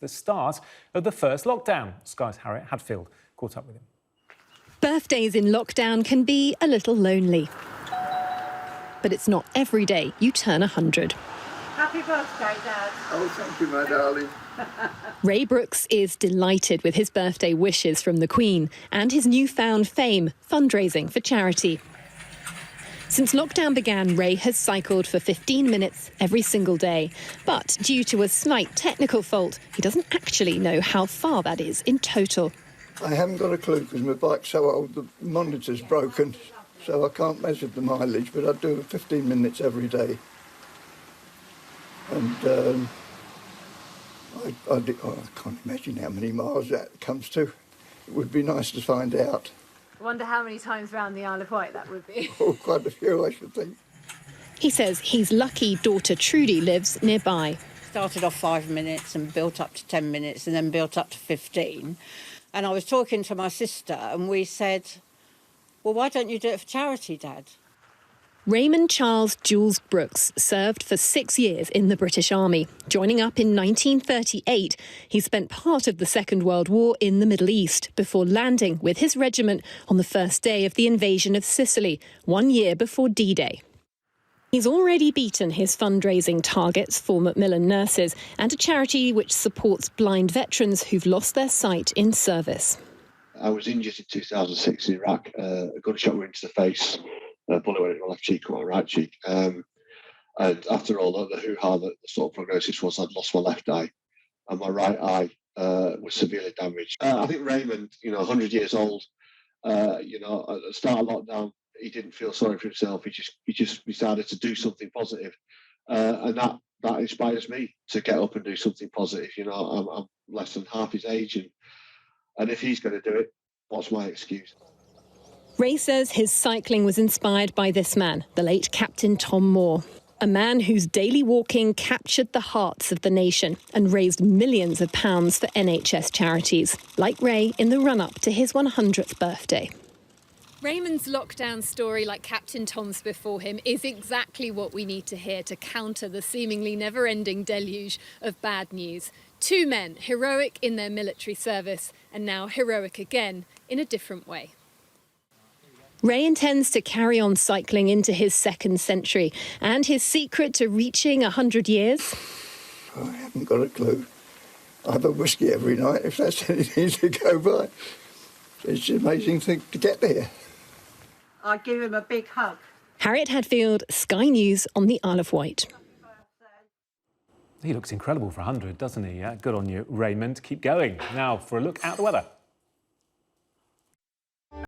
the start of the first lockdown. Sky's Harriet Hadfield caught up with him. Birthdays in lockdown can be a little lonely. But it's not every day you turn 100. Happy birthday, Dad. Oh, thank you, my darling. Ray Brooks is delighted with his birthday wishes from the Queen and his newfound fame fundraising for charity. Since lockdown began, Ray has cycled for 15 minutes every single day. But due to a slight technical fault, he doesn't actually know how far that is in total. I haven't got a clue because my bike's so old, the monitor's broken, so I can't measure the mileage, but I do 15 minutes every day. And I can't imagine how many miles that comes to. It would be nice to find out. I wonder how many times round the Isle of Wight that would be. Oh, quite a few, I should think. He says his lucky daughter Trudy lives nearby. Started off 5 minutes and built up to 10 minutes and then built up to 15. And I was talking to my sister and we said, well, why don't you do it for charity, Dad? Raymond Charles Jules Brooks served for 6 years in the British Army. Joining up in 1938, he spent part of the Second World War in the Middle East before landing with his regiment on the first day of the invasion of Sicily, 1 year before D-Day. He's already beaten his fundraising targets for Macmillan Nurses and a charity which supports blind veterans who've lost their sight in service. I was injured in 2006 in Iraq. A gunshot went into the face. A bullet went in my left cheek or my right cheek. And after all the hoo-ha, the sort of prognosis was I'd lost my left eye and my right eye was severely damaged. I think Raymond, 100 years old, at the start of lockdown, he didn't feel sorry for himself. He just decided to do something positive. And that inspires me to get up and do something positive. I'm less than half his age. And if he's going to do it, what's my excuse? Ray says his cycling was inspired by this man, the late Captain Tom Moore, a man whose daily walking captured the hearts of the nation and raised millions of pounds for NHS charities, like Ray in the run-up to his 100th birthday. Raymond's lockdown story, like Captain Tom's before him, is exactly what we need to hear to counter the seemingly never-ending deluge of bad news. Two men, heroic in their military service and now heroic again in a different way. Ray intends to carry on cycling into his second century, and his secret to reaching 100 years? I haven't got a clue. I have a whiskey every night, if that's anything to go by. It's an amazing thing to get there. I'd give him a big hug. Harriet Hadfield, Sky News on the Isle of Wight. He looks incredible for 100, doesn't he? Good on you, Raymond. Keep going. Now for a look at the weather.